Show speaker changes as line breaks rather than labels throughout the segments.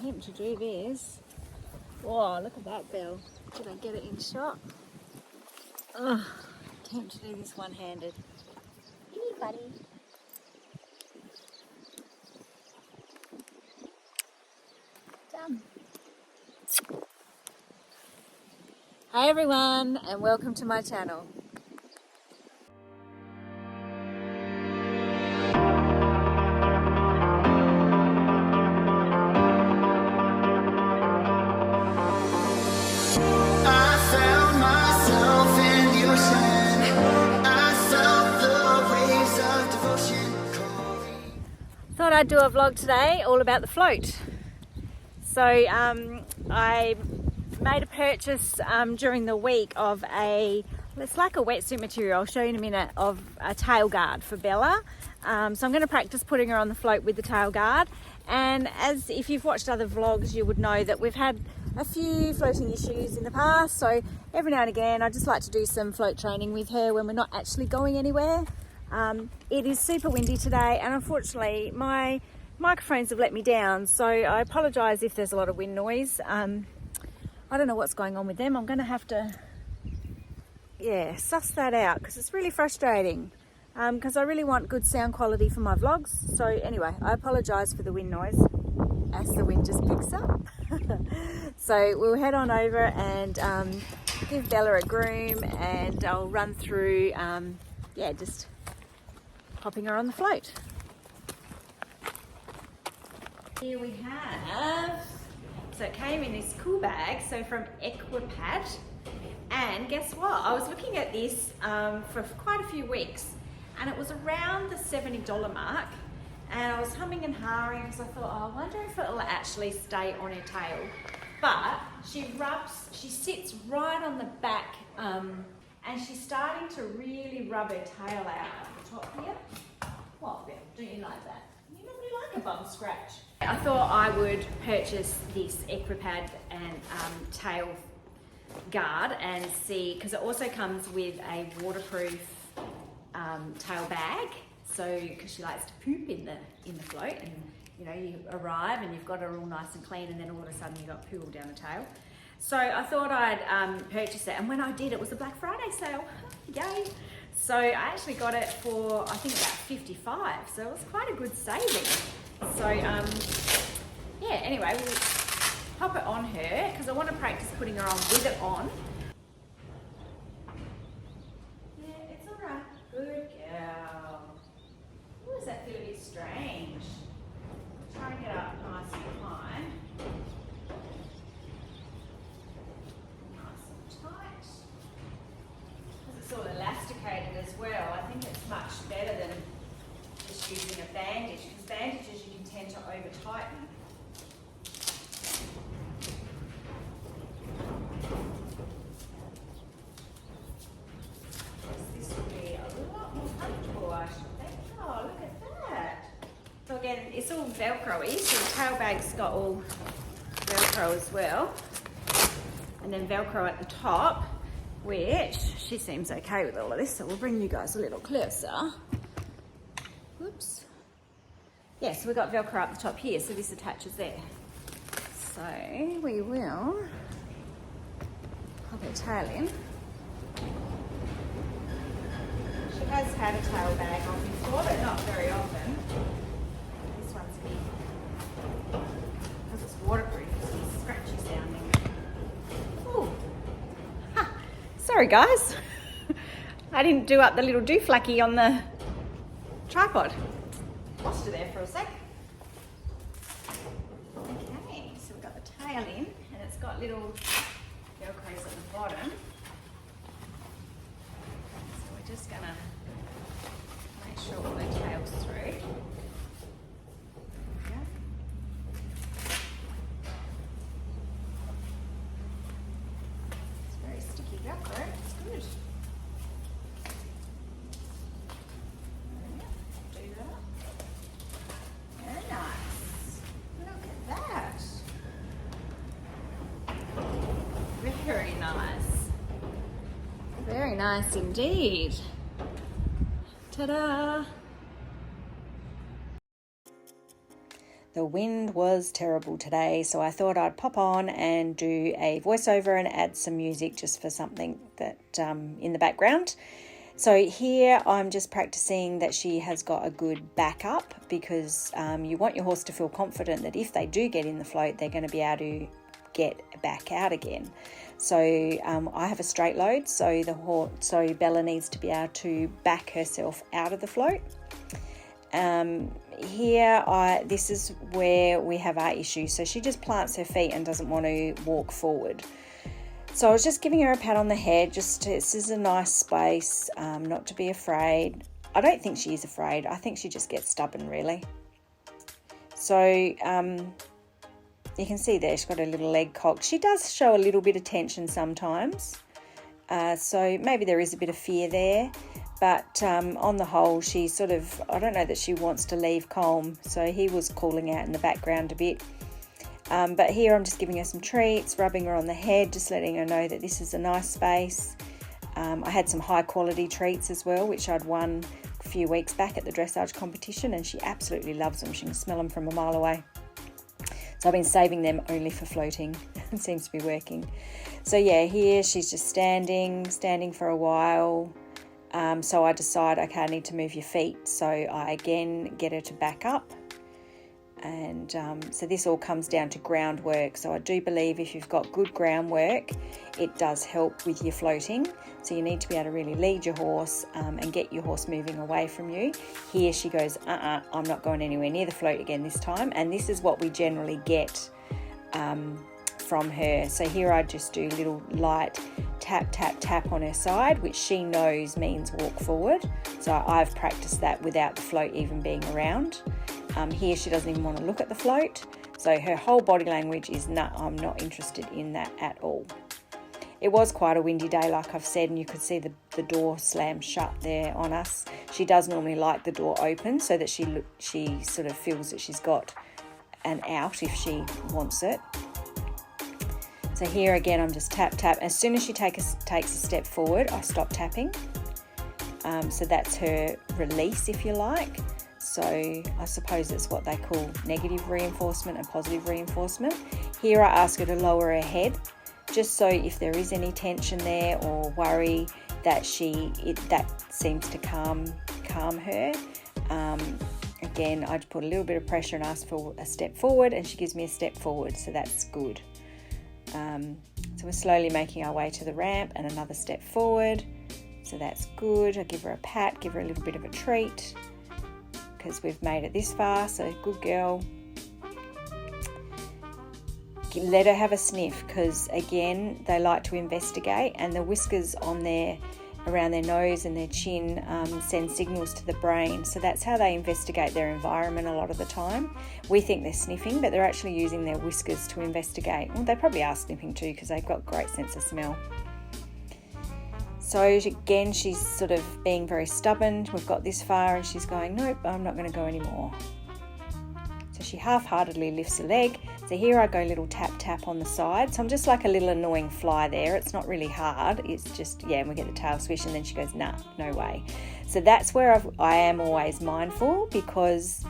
attempt to do this. Whoa, look at that bell. Did I get it in shot? Oh, attempt to do this one-handed. Hey, buddy. Done. Hi everyone, and welcome to my channel. Thought I'd do a vlog today all about the float. So I made a purchase during the week of it's like a wetsuit material, I'll show you in a minute, of a tail guard for Bella. So I'm going to practice putting her on the float with the tail guard. And as if you've watched other vlogs, you would know that we've had a few floating issues in the past. So every now and again, I just like to do some float training with her when we're not actually going anywhere. It is super windy today, and unfortunately my microphones have let me down, so I apologise if there's a lot of wind noise. I don't know what's going on with them. I'm going to have to suss that out, because it's really frustrating, because I really want good sound quality for my vlogs. So anyway, I apologise for the wind noise as the wind just picks up. So we'll head on over and give Bella a groom, and I'll run through just popping her on the float. Here we have, so it came in this cool bag, so from Equipad, and guess what? I was looking at this for quite a few weeks, and it was around the $70 mark, and I was humming and hawing because I thought, oh, I wonder if it'll actually stay on her tail. But she sits right on the back, and she's starting to really rub her tail out at the top here. What, Bill? Don't you like that? You normally like a bum scratch. I thought I would purchase this Equipad and tail guard and see, because it also comes with a waterproof tail bag. So, because she likes to poop in the float, and you know, you arrive and you've got her all nice and clean, and then all of a sudden you got poo all down the tail. So I thought I'd purchase it, and when I did, it was a Black Friday sale. Yay! So I actually got it for, I think, about $55, so it was quite a good saving. So anyway, we'll pop it on her, because I want to practice putting her on with it on. Yeah, it's all right. Good girl. Ooh, does that feel a bit strange? Try and get up nice and high. Nice and tight. Because it's all elasticated as well, I think it's much better than just using a bandage, because bandages you can tend to over tighten. This will be a lot more comfortable, I should think. Oh, look at that. So again, it's all Velcro-y, so the tail bag's got all Velcro as well. And then Velcro at the top, which she seems okay with all of this, so we'll bring you guys a little closer. Whoops. Yeah, so we've got Velcro up the top here, so this attaches there. So we will pop her tail in. She has had a tail bag on before, but not very often. This one's big. Because it's waterproof, it's scratchy sounding. Ooh. Huh. Sorry guys. I didn't do up the little dooflacky on the tripod. Lost her there for a sec. Okay, so we've got the tail in, and it's got little Velcros at the bottom. So we're just gonna make sure all the tail's through. Yeah. It's very sticky Velcro, it's good. Very nice indeed. Ta-da!
The wind was terrible today, so I thought I'd pop on and do a voiceover and add some music just for something that in the background. So here I'm just practicing that she has got a good backup, because you want your horse to feel confident that if they do get in the float, they're going to be able to get back out again. So I have a straight load, so Bella needs to be able to back herself out of the float. This is where we have our issue. So she just plants her feet and doesn't want to walk forward. So I was just giving her a pat on the head. This is a nice space, not to be afraid. I don't think she is afraid. I think she just gets stubborn, really. So you can see there she's got her little leg cocked. She does show a little bit of tension sometimes. So maybe there is a bit of fear there. But on the whole, she I don't know that she wants to leave Colm, so he was calling out in the background a bit. But here I'm just giving her some treats, rubbing her on the head, just letting her know that this is a nice space. I had some high quality treats as well, which I'd won a few weeks back at the dressage competition, and she absolutely loves them. She can smell them from a mile away. So I've been saving them only for floating. It seems to be working. So yeah, here she's just standing for a while. So I decide, okay, I need to move your feet. So I again get her to back up. And so this all comes down to groundwork. So I do believe if you've got good groundwork, it does help with your floating. So you need to be able to really lead your horse and get your horse moving away from you. Here she goes, I'm not going anywhere near the float again this time. And this is what we generally get from her. So here I just do little light tap, tap, tap on her side, which she knows means walk forward. So I've practiced that without the float even being around. Here she doesn't even want to look at the float. So her whole body language is, nah, I'm not interested in that at all. It was quite a windy day, like I've said, and you could see the door slam shut there on us. She does normally like the door open so that she sort of feels that she's got an out if she wants it. So here again, I'm just tap, tap. As soon as she takes a step forward, I stop tapping. So that's her release, if you like. So I suppose it's what they call negative reinforcement and positive reinforcement. Here I ask her to lower her head, just so if there is any tension there or worry, that seems to calm her. Again, I just put a little bit of pressure and ask for a step forward, and she gives me a step forward, so that's good. So we're slowly making our way to the ramp, and another step forward, so that's good. I give her a pat, give her a little bit of a treat, because we've made it this far, so good girl. Let her have a sniff, because again, they like to investigate, and the whiskers around their nose and their chin send signals to the brain. So that's how they investigate their environment a lot of the time. We think they're sniffing, but they're actually using their whiskers to investigate. Well, they probably are sniffing too, because they've got great sense of smell. So again, she's sort of being very stubborn. We've got this far and she's going, nope, I'm not going to go anymore. So she half-heartedly lifts a leg. So here I go little tap, tap on the side. So I'm just like a little annoying fly there. It's not really hard. It's just, and we get the tail swish, and then she goes, nah, no way. So that's where I am always mindful, because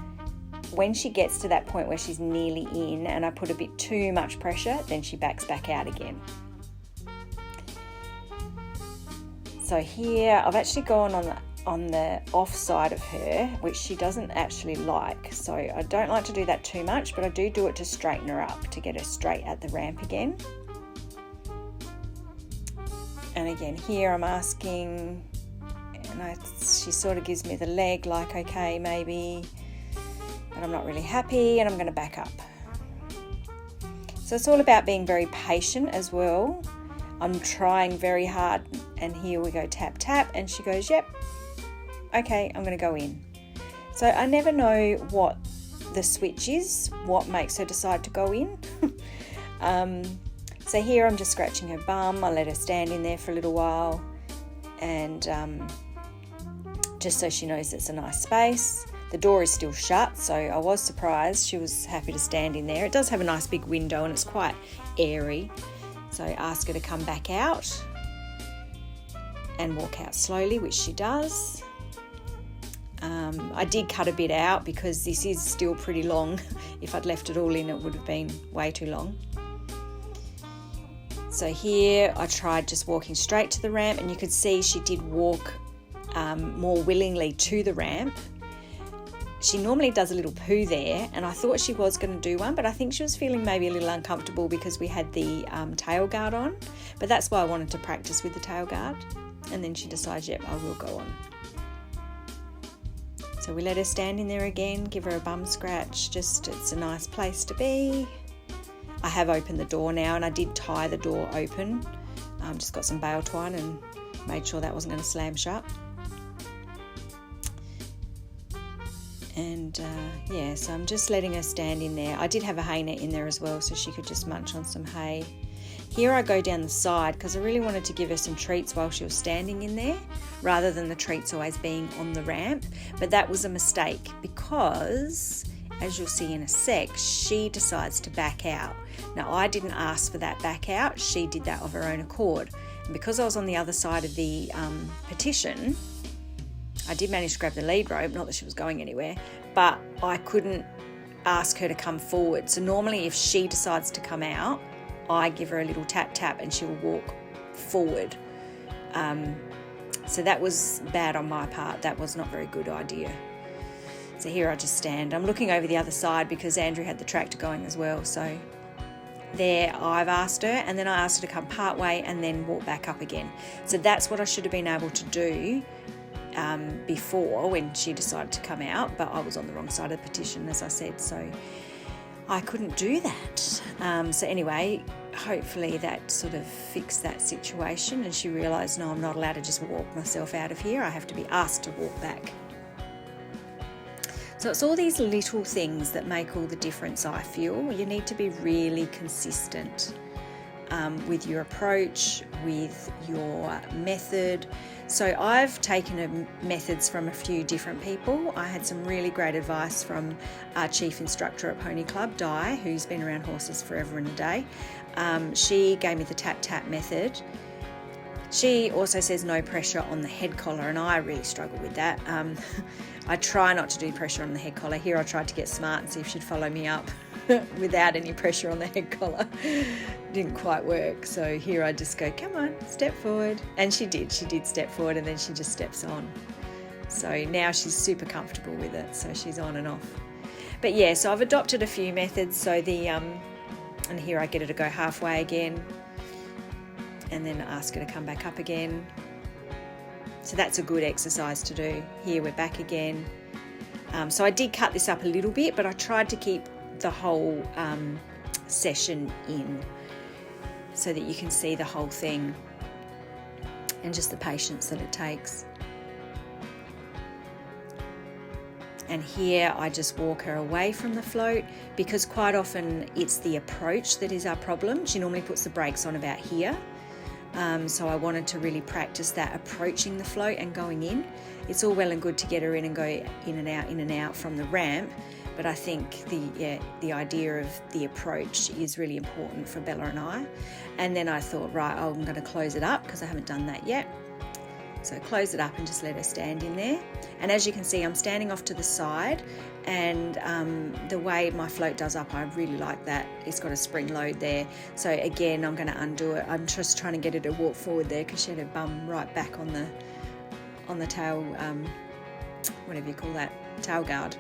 when she gets to that point where she's nearly in and I put a bit too much pressure, then she backs back out again. So here I've actually gone on the off side of her, which she doesn't actually like. So I don't like to do that too much, but I do it to straighten her up, to get her straight at the ramp again. And again, here I'm asking, and she sort of gives me the leg, like, okay, maybe, but I'm not really happy, and I'm going to back up. So it's all about being very patient as well. I'm trying very hard, and here we go, tap, tap, and she goes, yep, okay, I'm going to go in. So I never know what the switch is, what makes her decide to go in. So here I'm just scratching her bum. I let her stand in there for a little while, and just so she knows it's a nice space. The door is still shut, so I was surprised. She was happy to stand in there. It does have a nice big window and it's quite airy. So I ask her to come back out and walk out slowly, which she does. I did cut a bit out because this is still pretty long. If I'd left it all in, it would have been way too long. So here I tried just walking straight to the ramp, and you could see she did walk more willingly to the ramp. She normally does a little poo there, and I thought she was going to do one, but I think she was feeling maybe a little uncomfortable because we had the tail guard on. But that's why I wanted to practice with the tail guard. And then she decides, yep, I will go on. So we let her stand in there again, give her a bum scratch. Just, it's a nice place to be. I have opened the door now, and I did tie the door open. Just got some bale twine and made sure that wasn't going to slam shut. And yeah, so I'm just letting her stand in there. I did have a hay net in there as well, so she could just munch on some hay. Here I go down the side because I really wanted to give her some treats while she was standing in there, rather than the treats always being on the ramp. But that was a mistake because, as you'll see in a sec, she decides to back out. Now, I didn't ask for that back out. She did that of her own accord. And because I was on the other side of the petition, I did manage to grab the lead rope, not that she was going anywhere, but I couldn't ask her to come forward. So normally if she decides to come out, I give her a little tap tap and she'll walk forward. So that was bad on my part. That was not a very good idea. So here I just stand. I'm looking over the other side because Andrew had the tractor going as well. So there I've asked her, and then I asked her to come part way and then walk back up again. So that's what I should have been able to do before when she decided to come out, but I was on the wrong side of the petition, as I said, so I couldn't do that. So anyway, hopefully that sort of fixed that situation, and she realised, no, I'm not allowed to just walk myself out of here. I have to be asked to walk back. So it's all these little things that make all the difference, I feel. You need to be really consistent with your approach, with your method. So I've taken methods from a few different people. I had some really great advice from our chief instructor at Pony Club, Di, who's been around horses forever and a day. She gave me the tap-tap method. She also says no pressure on the head collar, and I really struggle with that. I try not to do pressure on the head collar. Here I tried to get smart and see if she'd follow me up without any pressure on the head collar. Didn't quite work. So here I just go, come on, step forward. And she did step forward, and then she just steps on. So now she's super comfortable with it. So she's on and off. But yeah, so I've adopted a few methods. So and here I get her to go halfway again, and then ask her to come back up again. So that's a good exercise to do. Here we're back again. So I did cut this up a little bit, but I tried to keep the whole session in so that you can see the whole thing and just the patience that it takes. And here I just walk her away from the float, because quite often it's the approach that is our problem. She normally puts the brakes on about here. So I wanted to really practice that, approaching the float and going in. It's all well and good to get her in and go in and out from the ramp, but I think the idea of the approach is really important for Bella and I. And then I thought, right, I'm going to close it up because I haven't done that yet. So close it up and just let her stand in there. And as you can see, I'm standing off to the side, and the way my float does up, I really like that. It's got a spring load there. So again, I'm going to undo it. I'm just trying to get her to walk forward there because she had her bum right back on the tail, whatever you call that, tail guard.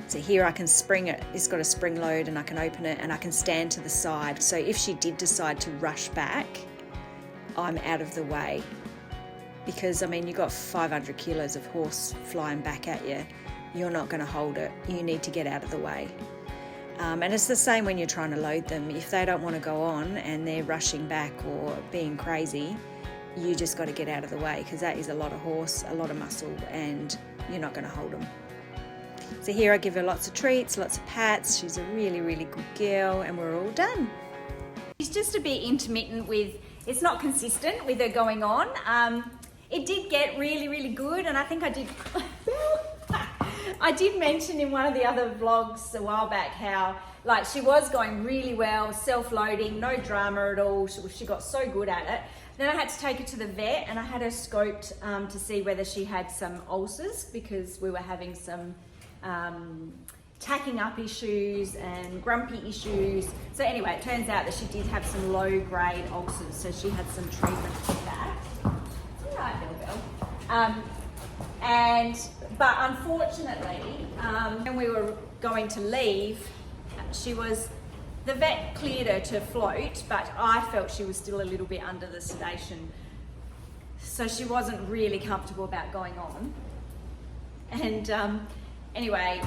So here I can spring it. It's got a spring load, and I can open it, and I can stand to the side. So if she did decide to rush back, I'm out of the way. Because, I mean, you've got 500 kilos of horse flying back at you. You're not going to hold it. You need to get out of the way. And it's the same when you're trying to load them. If they don't want to go on and they're rushing back or being crazy, you just got to get out of the way, because that is a lot of horse, a lot of muscle, and you're not going to hold them. So here I give her lots of treats, lots of pats. She's a really, really good girl, and we're all done. She's just a bit intermittent with, it's not consistent with her going on. It did get really, really good, and I think I did mention in one of the other vlogs a while back how, like, she was going really well, self-loading, no drama at all. She got so good at it.
Then I had to take her to the vet, and I had her scoped to see whether she had some ulcers, because we were having some tacking up issues and grumpy issues. So anyway, it turns out that she did have some low grade ulcers, so she had some treatment for that. It's all right, little girl. But unfortunately, when we were going to leave, the vet cleared her to float, but I felt she was still a little bit under the sedation. So she wasn't really comfortable about going on. And anyway,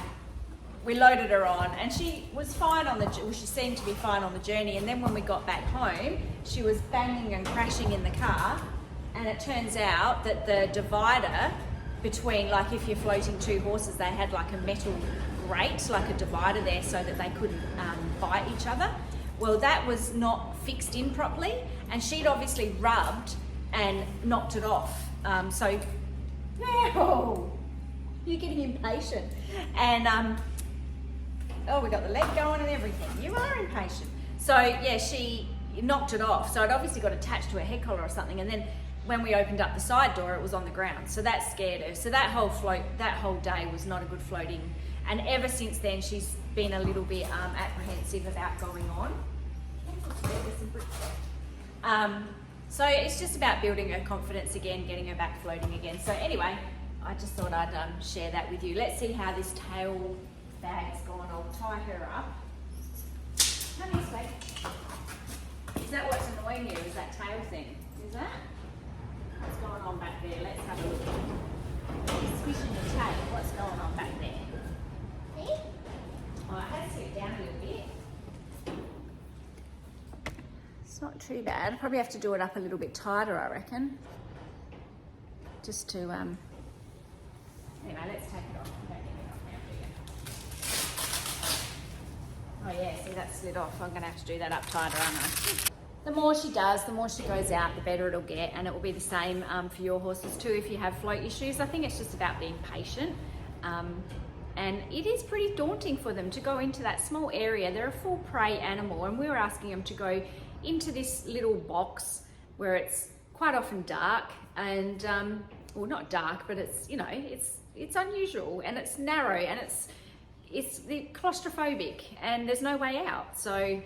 we loaded her on, and she was fine she seemed to be fine on the journey. And then when we got back home, she was banging and crashing in the car. And it turns out that the divider between, like if you're floating two horses, they had like a metal grate, like a divider there, so that they couldn't bite each other. Well, that was not fixed in properly, and she'd obviously rubbed and knocked it off. No, you're getting impatient. And we got the leg going and everything. You are impatient. So yeah, she knocked it off. So it obviously got attached to her head collar or something, and then when we opened up the side door, it was on the ground. So that scared her. So that whole day was not a good floating. And ever since then, she's been a little bit apprehensive about going on. So it's just about building her confidence again, getting her back floating again. So anyway, I just thought I'd share that with you. Let's see how this tail bag's gone. I'll tie her up. Come here, sweet. Is that what's annoying you? Is that tail thing? Is that? What's going on back there? Let's have a look. Squishing your tail. What's going on back there? See? Oh, I had to sit down a little bit. It's not too bad. Probably have to do it up a little bit tighter, I reckon. Just to, anyway, let's take it off. Don't get it off now, do you? Oh yeah, see that slid off. I'm gonna have to do that up tighter, aren't I? The more she does, the more she goes out, the better it'll get, and it will be the same for your horses too if you have float issues. I think it's just about being patient, and it is pretty daunting for them to go into that small area. They're a full prey animal, and we were asking them to go into this little box where it's quite often dark, and well, not dark, but it's, you know, it's unusual, and it's narrow, and it's claustrophobic, and there's no way out. So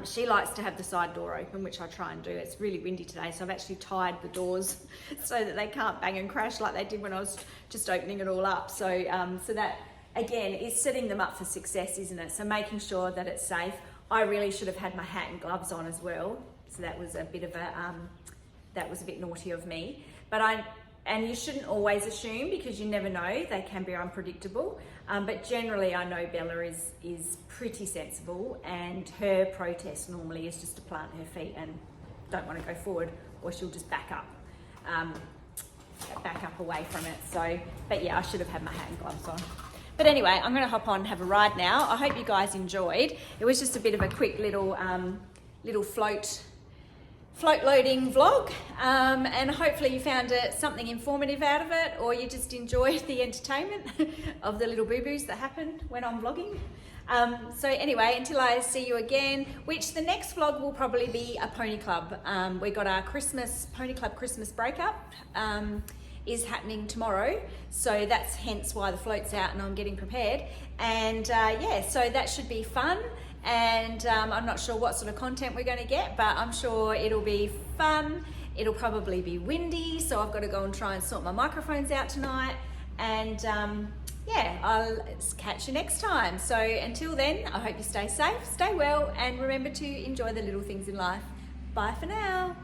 she likes to have the side door open, which I try and do. It's really windy today, so I've actually tied the doors so that they can't bang and crash like they did when I was just opening it all up. So, so that, again, is setting them up for success, isn't it? So making sure that it's safe. I really should have had my hat and gloves on as well. So that was a bit of a, that was a bit naughty of me. And you shouldn't always assume, because you never know, they can be unpredictable. But generally I know Bella is pretty sensible, and her protest normally is just to plant her feet and don't want to go forward, or she'll just back up away from it. So, but yeah, I should have had my hat and gloves on. But anyway, I'm going to hop on and have a ride now. I hope you guys enjoyed. It was just a bit of a quick little float loading vlog, and hopefully you found something informative out of it, or you just enjoyed the entertainment of the little boo-boos that happen when I'm vlogging. So anyway, until I see you again, which the next vlog will probably be a pony club. We got our pony club Christmas breakup is happening tomorrow, so that's hence why the float's out and I'm getting prepared. And yeah, so that should be fun. And I'm not sure what sort of content we're going to get, but I'm sure it'll be fun. It'll probably be windy, so I've got to go and try and sort my microphones out tonight. And yeah, I'll catch you next time. So until then, I hope you stay safe, stay well, and remember to enjoy the little things in life. Bye for now.